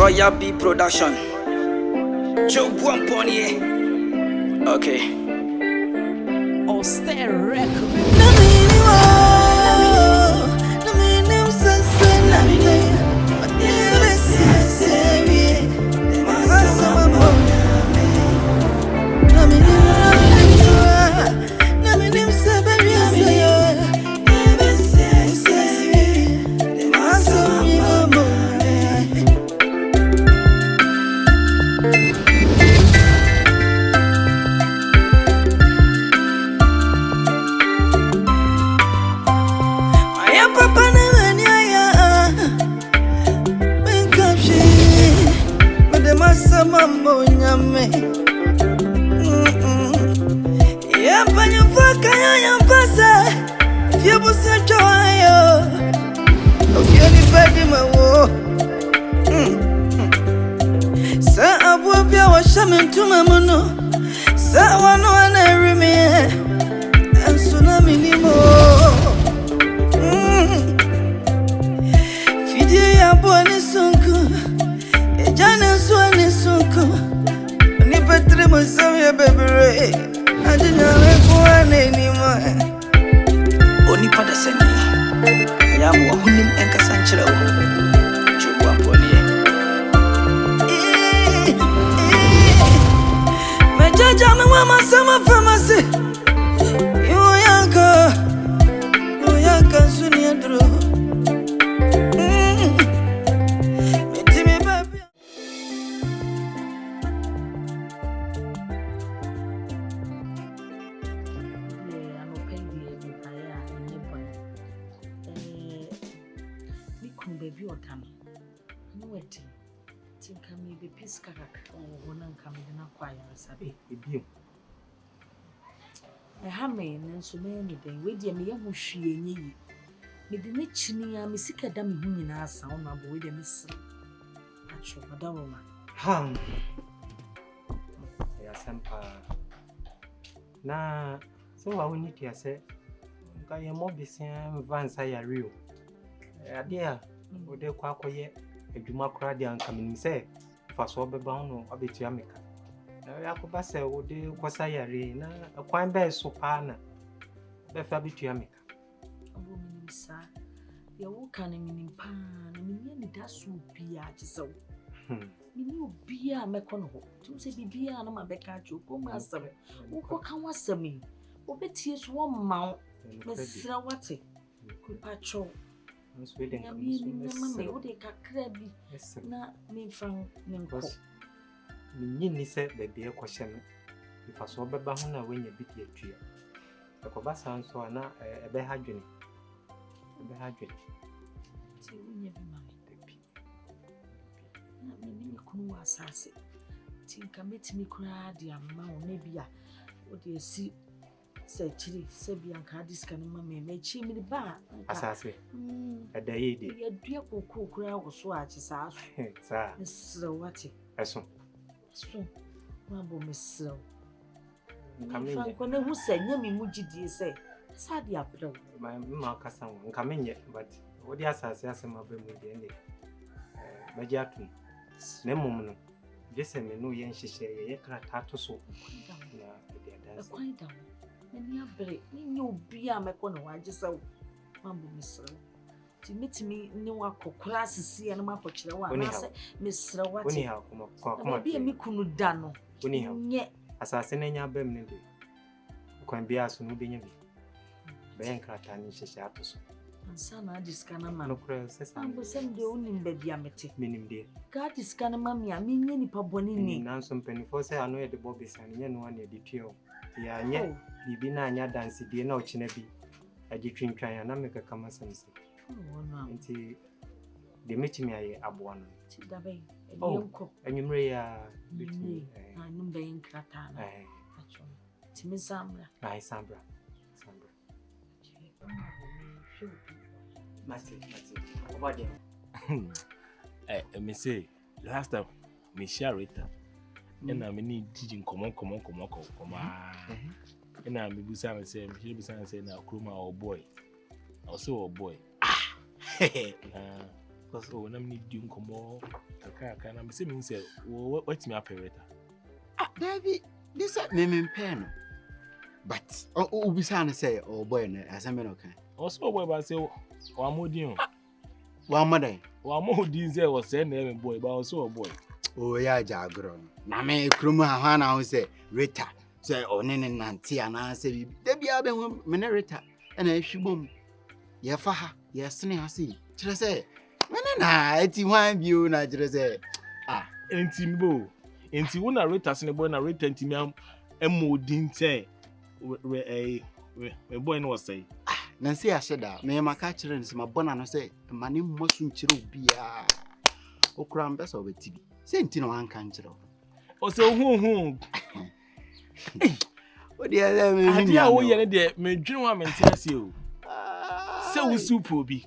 Royal B Production. Joe Buamponier. Okay. Austere record. Shamin to Mamono, Sawano and every man, and Tsunami Nimo. Fidia Bonnie Sunku, a Jana Swanny Sunku, Nipatrimo Samia Baby. I didn't have one anymore. Only Padasani. I am Wahunim and Cassanchero. Joe Buamponier. Jama mama sama famasi Yoyaka sunyadro Metime baby I'm open the entire neighborhood. We can be your time. No waiting. Think I may be peace character or one and come in a choir. Sabi. I have me and so many days. Wait, dear, me, who she ye. Me the next near me sick a dummy who in our sound, my boy, the miss. Actual, Madame. Yes, na so I will need to say, I am more busy and Vance I are real. Dear, would they quack yet? A Juma Cradi and coming say, for so be bound or a bit Yamica. Yakubasa would do Quasayari, a quine bear so pana. Befabit Yamica. A woman, sir. You're walking in pan, and nearly does be at so. You be a mecono, to say be a no beca, you go, master. Who can was me? Who bet years one mount, Miss Rawati, good patrol. I mean, what they can crabby, not me from Nimbos. Nini said that be a question. If I saw Babahuna when you beat your tree. The Cobassan saw a behadrin. A behadrin. See, we never mind. Not many cool assassin. Think I met me cry, dear mount, maybe what do you see? Said Chili, Sebian Cardis can mammy made she me the bar. Assassin. A day, dear cook crowd was watch his house. Sir, Miss Rawati. as soon. So, Mambo Miss Slow. Come in, when who said, Yummy Muji, dear say, Sadia Pro. My Marcassan come in yet, but what the assassin my baby with the end. Majatu. Nemono. Just a menu yen she say, ye can't tattoo so. Quite down. And you break, you be a mecono, I just so. Mambo Miss Slow. To meet me, no one could class see and my poacher one. Miss Rawati, come on, be a Mikunu yet assassin in your bem. Can be as no being Bank Ratani, she shatters. and son, I just can't man. No process, I will send you only in baby amity. Meaning, dear. God is can't mammy, I mean, any pabonini. Now some penny for say I know the bobbies and yen one a detail. Yeah, yet, Libina and ya dance, dear no chinebi. I did drink try and I make a common sense. Until they meet me a one. Oh, and you may between I know being Cratana. Timmy Sambra. I Sambra. Matty, what do me say, last time, me share it. And I mean, teaching come on. And I'm Busan say, she'll be saying now, Kruma or boy. Also, boy. because oh na me di nkomo kaka na me say me say what me operate. David, this me pen. But ubisa na say oh boy na asame no kan. Also boy ba say wa modin. Wa mother. Wa modin say was say na me boy ba also boy. Oh yeah jagro. Na me krum ha na ho say Rita. Say onene nanti ana say bi. Da bia be me na Rita. Na ahwibom. Ye fa ha, ye sene ha sei. Kire say mene na eti hwan bio na kire say Enti mbo. Enti wona Rita sene boy na Rita enti me modin say me boy no was say. Nansi asheda me maka kire nsi mabona no say mane mmosu nkire obia. Okura mbesa obetibi. Say enti no anka nkire. O say hu. O dia me ni. Adia wo ye ne de me dwene wa me ntiase o. Say wo super obi.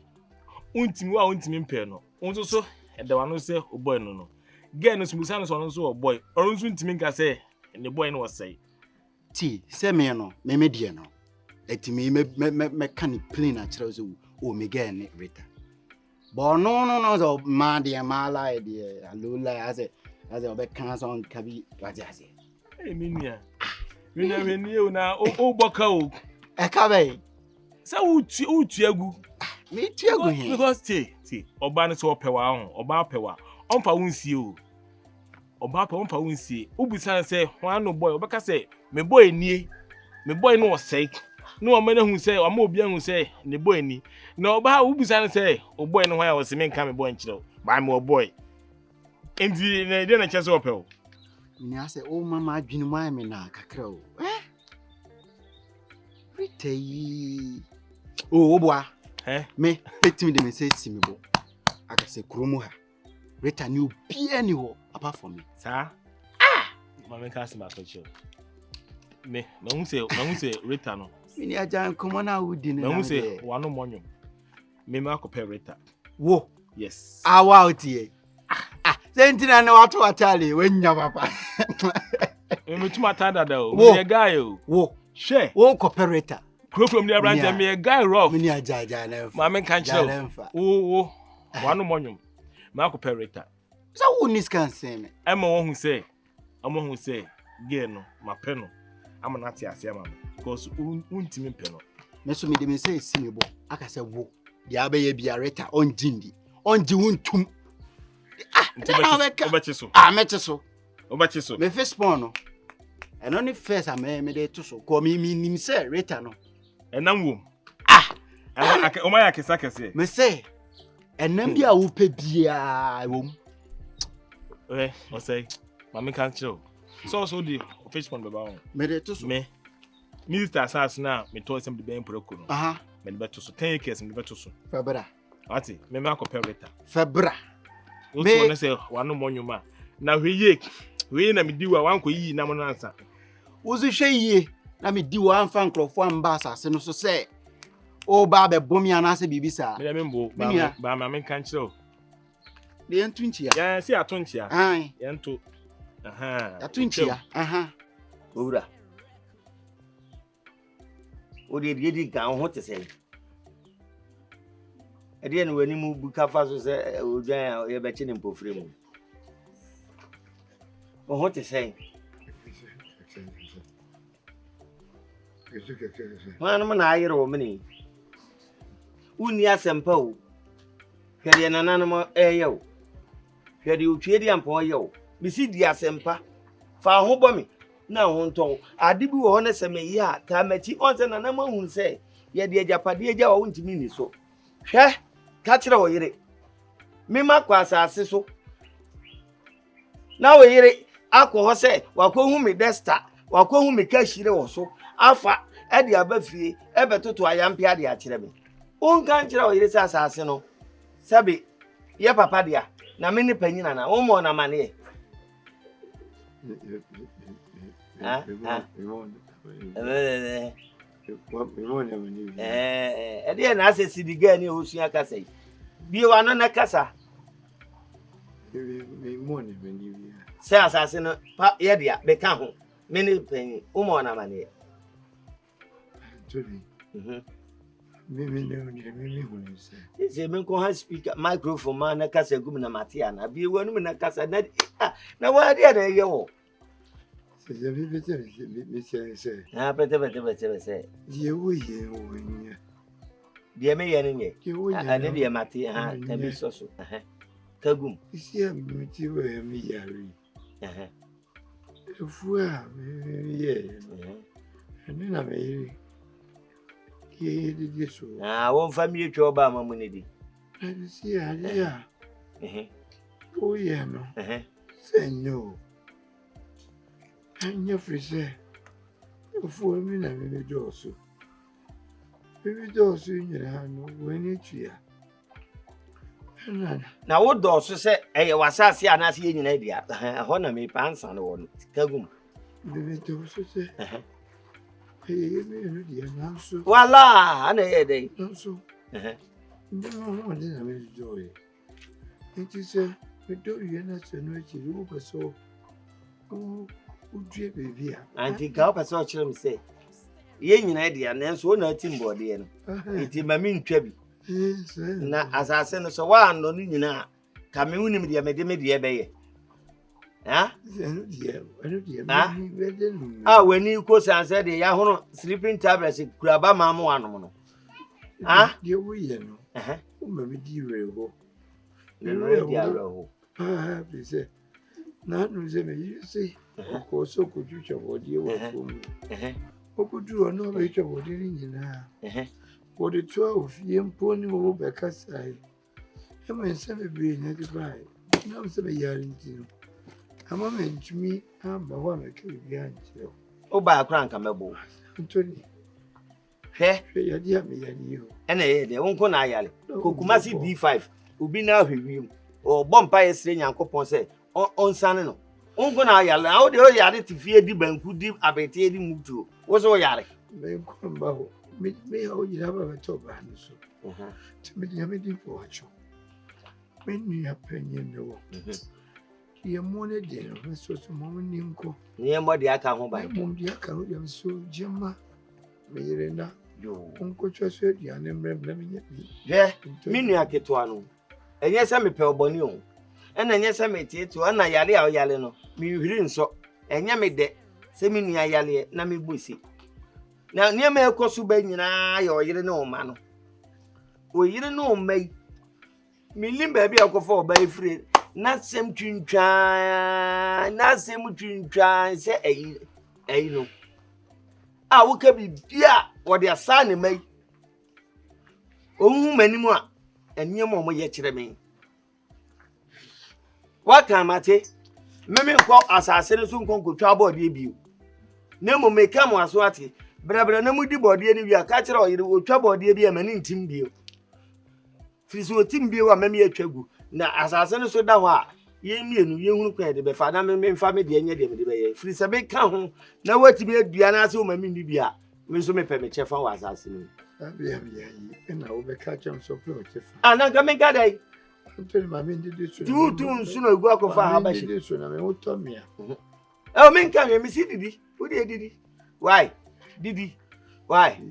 Untimi wa untimi mpe no. Unso so ede wa no say o boy no. Girl no smusa no so no so o boy. Or unso ntimi nka say the boy no was say. Ti say me no me die no. Etimi me kan plane a kire so o me girl ne Rita. But no so ma de ma lie de alula as obe kan so nka bi waje ase. Eh minia. Minia meni na o boka o. E ka be. Say utu egu. Me tu egu hin. Because ti oba no so opewa ho, oba pewa. Onfa wunsie o. Oba pa onfa wunsie. Ubusan say hwan no boy, obeka say me boy nie. Me boy no was say. No amana hu say, ama obi hu say ne boy ni. Na oba ubusan say, o boy no hwan was me nka me boy nchiro. Ba me o boy. Endi na de na chese opewo. Ni ase o mama adwini mu me na kakra o. Rita yi. Oh, oboa. Me petimi de me say simibo. Aka say kromu ha. Rita ni obi ani ho apart from me. Sir? Mama can see my picture. Me hu say Rita no. Me ni ajan komo na wudi ni. Me hu say wano monyo. Me ma ko Rita. Wo. Yes. Awa otie. Sentina na watu atale wenya papa. Me tuma tada da o. Me guy o. Wo. Share. Wo cooperator. Crow from the branch me a guy rough. Me ni ajaja na. Mama can chill. Wo. Wano monyo. Ma ko Rita. So who nis can say me? I'm one who say gay no, my penno. I'm not ase am because untimi penno. Me so me de me say simibo. Aka say wo. Dia be ye bia Rita on jindi. On ji wuntum. Obachi so. Meche so. Obachi so. Me first born no. And only first me dey to so. Ko me nim say Rita no. Enam wom. O ma ya kesa kese. Me say enam bia wo pe bia wom. Okay, o say mama kan chill. So the fish pond baba on. Me dey to so. Me. Minister asas na me to sem de ben proko no. Aha. Me de beto so 10 acres me beto so. Febra. Ati, me ma ko Rita. Febra. Me wanna say wano monyuma. Na hwe na me diwa wanko yi na mo no ansa. Wozu hwe yie na me di wa amfa nkrofo amba asase no so se o ba be bomi anase bibisa. Me membo ba ma men kan kire o. De entu nchia. Ya si ato nchia. Ai. Ya nto. Aha. Ato nchia. Aha. Owura. O de kan ho te se. Ede ne wani mu buka fa so se odwan ye be chi ne mpofre mu. O ho te se. Wana na ayere wo meni. Uni asempa o. Hwede nananum eyew. Hwede otwe di ampa oyew. Bisi di asempa. Fa ho bo me na ho nton. Ade bi wo ho na seme yi a ka machi onse nanam ahun se ye de ajapade agya wo ntimi ni so. Hwe ka kire wo yire. Me makwa asase so. Na wo yire akọ ho se wakohu me desta, wakohu me kashire wo so. Afa e de abafie e betoto ayampe ade a kire me. Unka nkire wo yire se asase no. Sabi ye papa dia na me ni panyina na wo mo na mane. Ede na asesi diga ni osua kasa yi. Bi wa no na kasa. Se asase no pa ye dia be ka ho. Me ni panyi wo mo na mane. Mimi no de mimi hunu se. Ese me ko ha speaker microphone ma na kasa gum na matia na bi wonu na kasa na wa dia na ye wo. Se je bi se. Ah bete se. Ye wo ye wo nya. Dia me ye ne. Ye wo ye. Ane dia mati ha ka bi so. Kagum. Isi am ti wo ya mi yari. Fu a ye. Ene na me yiri. Ye di so. Ah won family twa ba mamu ne di. Isi ya ya. O ye no. Senyo. Anya frise. Fu mi na me do so. Baby do so nyina no wani tua. Na wo do so se eye wasase anase ye nyina dia. Ho na me pa ansa no won. Kagum. Baby do so se. Hey, me no dia na so. Wala, ana ye dey. Na so. Ndi mo ndi na me do ye. Enti se me do ye na se no chi wo peso. O due baby a. Anti ka peso chire me se. Ye nyina dia na so na timbode ye no. Enti mami ntwa bi. Na asase no so wa no ni nyina ka me wunim dia me de me dia be ye. Ha? Enu dia me be de no. Ah, wani ko sanse de ya hono sleeping tablets kuraba mamu anom no. Ha? Dia wo ye no. O mami di we ho. Le dia ho. Ah, please. Na no se me you see. Ko so ko jucha body wo fom. Okudu ono be twa body ni nyina. Ko de 12 ye mponi wo be kasai. E ma se me be nya di bai. Na se be yari ntino. Ama me ntumi amba ho na ke bi anche. O ba akra nka mebo. Antoni. Hwe Ya di am ya ni ho. Ena ye de wonko na ayale. Kokumasi D5. Obi na ahwewiem. O bompa yesre nyankopon se onsane no. Wonko na ayale. Awo de o yare tifie di banku di abete di mutuo. Wo so yare. Me ko mba ho. Me o yira ba to ba no so. Timi ya me di po acho. Me ni apenye no. Ye mo ne de no so mo ni nko. Ni mo de aka ho ban. Mo de aka ho de so jema. Me yire na. Yo. Nko twa so de ane mremre me nya bi. Ye, mi nua ketoa no. Enye se me pe oboni o. Ena enye se me tieto, ana yale a yale no. Mi hwiri nso. Enye me de se mi nua yale na me busi. Na niam ekosu ba nyina ya oyire ne oma no. Oyire ne omai. Mi lim ba bi akofo oba efire. Na sem twintwa se eyi no. A wo ka bibia wo de asa ne mai. Ohun manimu a eniem o mo ye kire me. Wa kan mate. Meme nko asase ne so nko nkotwa body bio. Na mo meka mo aso ate. Brabra na mudi body ni bia ka kire oyire otwa body bia mani ntim bio. Fisi otim bio a meme atwagu. Na asase ne so da ho a ye mienu ye hunu kwa de be fa na me mfa me de anya de me de be ye. Firi se be ka ho na watimi adua na ase o mame ni bia. Me so me pe me chefa wa asase ni. Abia yi na wo be ka cham so pe o chefa. Ana ga me ga dai. Antoni mama ndi so. Tu nsu na egu akofa ha ba shi. Ndi so na me uto mia. Oh, me nka me si didi. Wo de didi. Why? Didi. Why?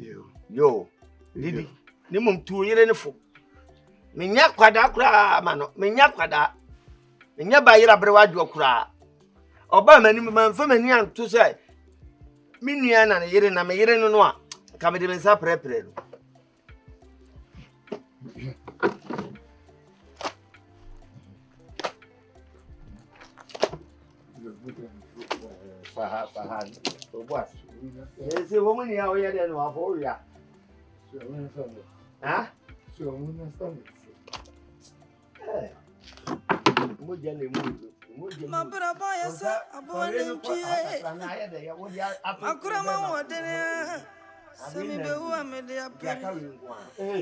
Yo. Didi. Ni mum tu yire ne fo. Me nya kwada kura ma no. Me nya kwada. Me nya ba yira bre wadwo kura. Oba mani ma mfa mani anto se. Me nua na ne yire na me yire no no a. Ka me de nsa prepare no. Faha. Boas. Esse homem ni ao ia no avô ia. Ah? So una fama. Moja ni mudu. Mabra boya sa abone pie. Makura ma wodene. Sami be hu amede apere.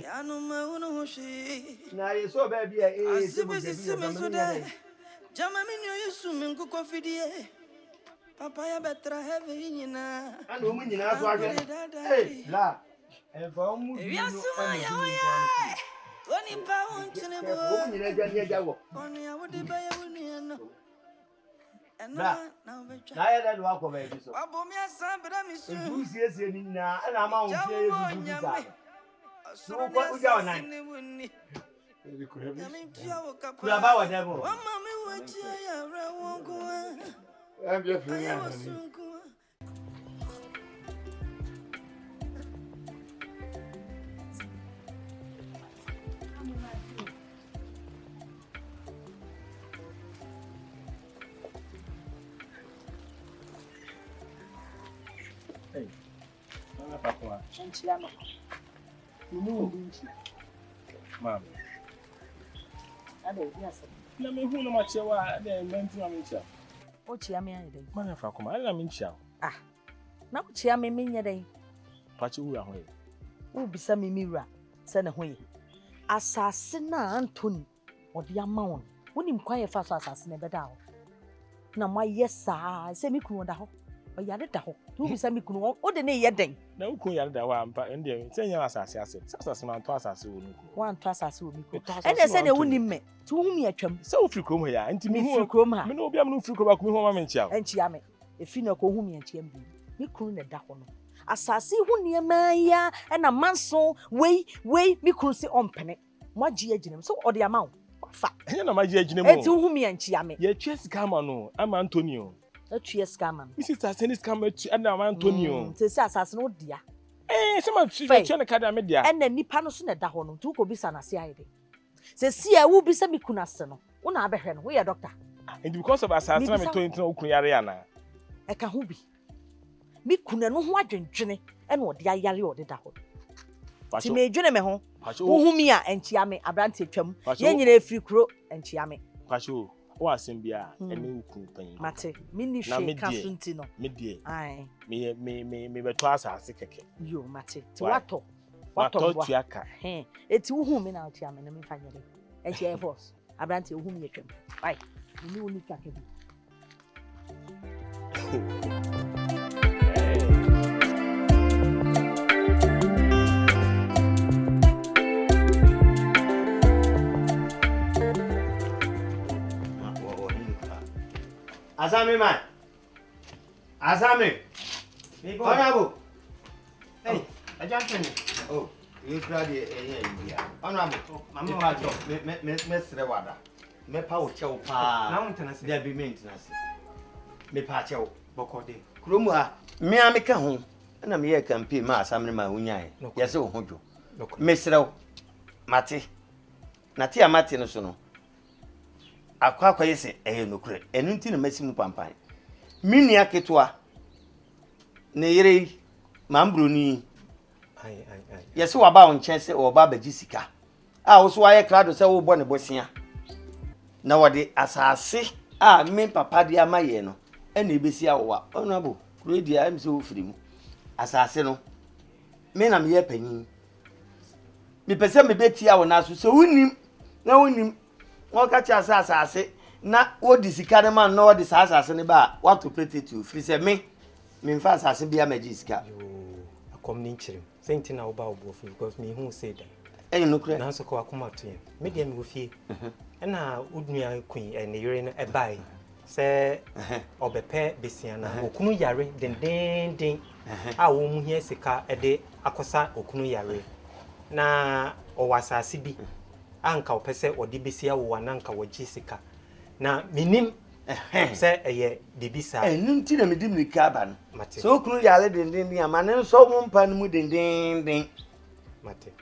Ya no ma unu hoshi. Na yeso ba bia Asibe so de. Jama mi nyo yesu min ko kofidie. Papa ya betra have nyina. Ana omu nyina so ahwe. La. Enfa mu di no. Oni pa unchine bo. Omu nyina gani jawo. Oni awode ba ya wuni no. Na ya da do akọ ba bi so. Abo mi asan bra mi su. Ebu siesie ni na ana ma wo fie ebu sa. soro What would you ne want? asase woni nyame pia wo kapa Could about whatever. wama me wachi ya re wonko I'm just aye feeling wasunko Ma'am. Ada yi asa. Na me hu na ma chewa na menti na me chia. O chia me ayi dai. Ma fa kuma na me chia. Ah. Na o chia me nya dai. Pa chi wura ho yi. Wo bisa me miwura se ne ho yi. Asase na Anthony odi ama won. Wonim kwan ye fa so asase ne beda ho. Na ma yesa se mi kunu da ho. O yare da ho. Tu bisa mi kunu o de ne ye den. Na ukun yare da wa ampa ende se nya asase ase. Asase ma to asase wo nuku. Wan to asase wo mi kunu. Ene se ne wonim me. Tu hu mi atwam. Se wo firi krom ya enti mi Mi firi krom ha. Me no obi am no firi krom ba ko mi ho ma me nchia. Enchia me. Efi na ko hu mi enchiam bi. Mi kunu ne da ho no. Asase hu niema ya na manso wei mi kunu se ompene. Mo agye aginem so odi ama wo. Fa. Enya na ma je agine mo. Eti hu mi enchia me. Ye twa sika ma no ama Antonio. Atue scam. Mi sister send scam atu ama Antonio. Te se asase no dia. Se ma twa na kada me dia. Ena nipa no so na da ho no tu ko bisa na se ayede. Se si a wo bisa mi kuna se no. Wo na abehwe no wo ye doctor. And because of asase na me to ntina okun yare ya na. E ka ho bi. Mi kuna no ho adwendwene e na odi ayare odi da ho. Ti me dwene me ho. Wo hu mi a enchia me abrante twam. Ye nyina efiri kuro enchia me. Pacho o asem bia ene ukun pan. Mate, mi ni hwe ka sunti no. Me die. Ai. Me beto asase keke. Yo mate. Ti Wato tuaka. Eti wo hu mi na otia me na me fa nyere. Enchia Air Force. Abrante wo hu mi twam. Bye. Ni woni twaka bi. Azami man. Azami. Honorable. Hey, Ajantoni. Oh, you crowd here India. Honorable. Mama wacho. Me sre wada. Me pa wo chew pa. Na maintenance. There be maintenance. Me pa chew. Bokode. Kuromu a me ameka ho. Na me ye campaign ma asamne ma hunyae. Yese wo hodwo. Me sre wo. Mate. Na ti amate no so no. Akwa yese nokure enu nti na masimu pampan mini aketwa ne yere mambroni ai yese wa ba won chense o ba baji sika a wo so waye krado se wo bo ne bosia na wode asase a me papa dia maye no na ebesi awowa onabo kredi am se wo firimu asase no me na me ye panyin me pese me beti awo na so se wonim na wonim wọ́n ka cha asase na wo di sika ne man na wo di asase ne ba what to pay to free say me mfa asase bia magi sika yo akom ni nchirem senti na wo ba wo bofu because me hu say that no kure na so ko akoma to yen me dia me wo fie na odnua kun ne yere no e bai se obepe besia na okunu yare den a wo mu hia sika e de akosa okunu yare na o wasase bi anka opese odi besia wo wananka wagi sika na minim se eye bibisa enum ti na medim ni kaba no mate so okunu yale den amane so mo mpa no mu den mate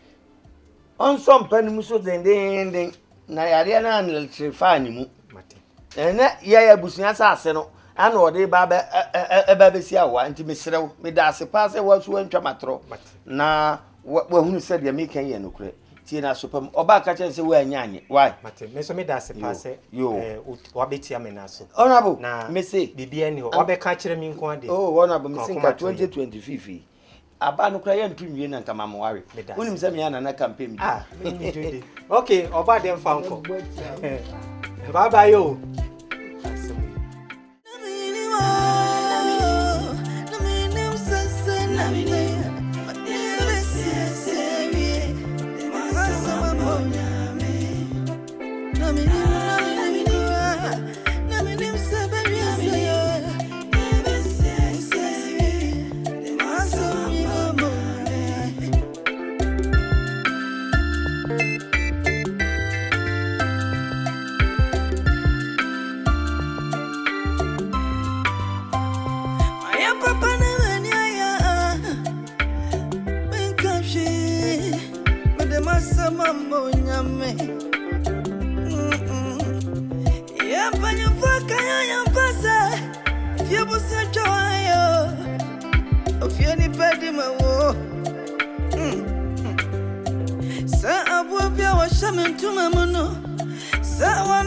on so mpa no mu so den na yare na an trefa ni mu mate ene ya busunya sase no ana odi ba ba besia wo anti mesrew me da ase pa se wo so antwa matro na wo hunu se de me kan ye no kure na sopam oba ka chen se we anyanye why mate me so me da se pase wa betia me na so honorable na me say bibia ni wa be ka kire mi nko ade honorable me say ka 2025 aba no kra ya ntunwie na nka mamware unim se me na campaign me ni jode okay oba dem fa nko bye bye yo sama monyame. Ya banyu faka ya pasa. Fia busa joyo. Ofia ni pedi mawo. Sa abu bia wa shamen tuma mono. Sa wa